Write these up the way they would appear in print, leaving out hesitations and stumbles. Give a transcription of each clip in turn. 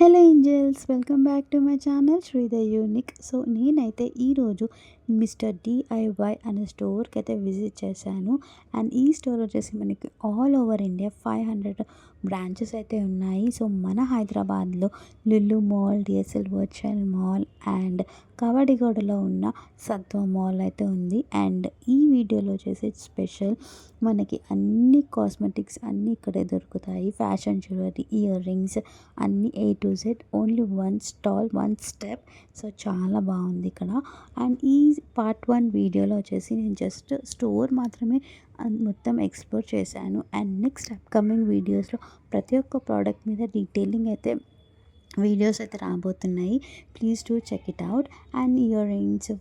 Hello angels, welcome back to my channel Sridhar unique. So నేనైతే ఈరోజు mister DIY అనే స్టోర్కి అయితే విజిట్ చేశాను. అండ్ ఈ స్టోర్ వచ్చేసి మనకి ఆల్ ఓవర్ ఇండియా 500 బ్రాంచెస్ అయితే ఉన్నాయి. సో మన హైదరాబాద్లో Lulu mall, DSL virtual mall and కవడిగూడలో ఉన్న సత్వ మాల్ అయితే ఉంది. అండ్ ఈ వీడియోలో వచ్చేసి స్పెషల్ మనకి అన్ని కాస్మెటిక్స్ అన్నీ ఇక్కడే దొరుకుతాయి. ఫ్యాషన్ జ్యువెలరీ, ఇయర్ రింగ్స్ అన్నీ A to Z only one stall, one step. So చాలా బాగుంది ఇక్కడ. అండ్ ఈ పార్ట్ 1 వీడియోలో వచ్చేసి నేను జస్ట్ స్టోర్ మాత్రమే మొత్తం ఎక్స్ప్లోర్ చేశాను. అండ్ నెక్స్ట్ అప్కమింగ్ వీడియోస్లో ప్రతి ఒక్క ప్రోడక్ట్ మీద డీటెయిలింగ్ అయితే వీడియోస్ అయితే రాబోతున్నాయి. Please do check it out. And earrings,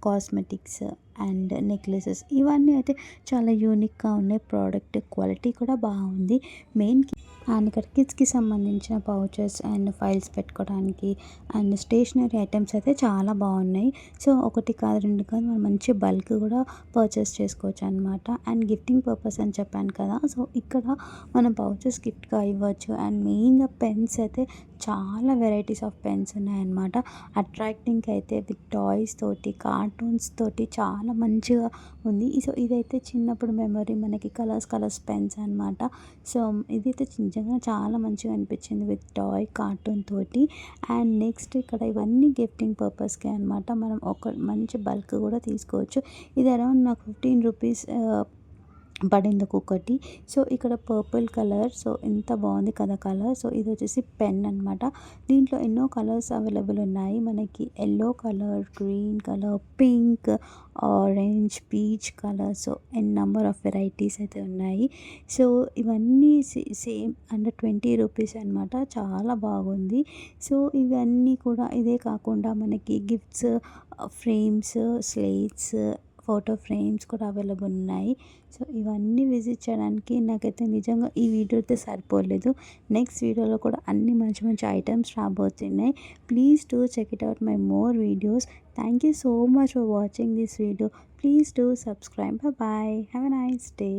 cosmetics and necklaces ఇవన్నీ అయితే చాలా యూనిక్గా ఉన్నాయి. ప్రోడక్ట్ క్వాలిటీ కూడా బాగుంది. మెయిన్ అండ్ ఇక్కడ కిడ్స్కి సంబంధించిన పౌచెస్ అండ్ ఫైల్స్ పెట్టుకోవడానికి అండ్ స్టేషనరీ ఐటమ్స్ అయితే చాలా బాగున్నాయి. సో ఒకటి కాదు, రెండు కాదు, మనం మంచి బల్క్ కూడా పర్చేస్ చేసుకోవచ్చు అనమాట. అండ్ గిఫ్టింగ్ పర్పస్ అని చెప్పాను కదా, సో ఇక్కడ మనం పౌచెస్ గిఫ్ట్గా ఇవ్వచ్చు. అండ్ మెయిన్గా పెన్స్ అయితే చాలా వెరైటీస్ ఆఫ్ పెన్స్ ఉన్నాయన్నమాట. అట్రాక్టింగ్ అయితే విత్ టాయ్స్ తోటి, కార్టూన్స్ తోటి చాలా మంచిగా ఉంది. సో ఇదైతే చిన్నప్పుడు మెమరీ, మనకి కలర్స్ పెన్స్ అనమాట. సో ఇదైతే నిజంగా చాలా మంచిగా అనిపించింది విత్ టాయ్ కార్టూన్ తోటి. అండ్ నెక్స్ట్ ఇక్కడ ఇవన్నీ గిఫ్టింగ్ పర్పస్కే అనమాట. మనం ఒక మంచి బల్క్ కూడా తీసుకోవచ్చు. ఇది అరౌండ్ నాకు 15 రూపీస్ పడింది ఒక్కొక్కటి. సో ఇక్కడ పర్పుల్ కలర్, సో ఎంత బాగుంది కదా కలర్. సో ఇది వచ్చేసి పెన్ అనమాట. దీంట్లో ఎన్నో కలర్స్ అవైలబుల్ ఉన్నాయి. మనకి yellow colour, green colour, pink, orange, peach colour. So n number of varieties అయితే ఉన్నాయి. సో ఇవన్నీ సేమ్ అండర్ 20 రూపీస్ అనమాట. చాలా బాగుంది. సో ఇవన్నీ కూడా ఇదే కాకుండా మనకి gifts, frames, slates, photo frames కూడా అవైలబుల్ ఉన్నాయి. సో ఇవన్నీ విజిట్ చేయడానికి నాకైతే నిజంగా ఈ వీడియో అయితే సరిపోలేదు. నెక్స్ట్ వీడియోలో కూడా అన్ని మంచి మంచి ఐటమ్స్ రాబోతున్నాయి. Please do check it out my more videos. Thank you so much for watching this video. Please do subscribe. Bye, have a nice day.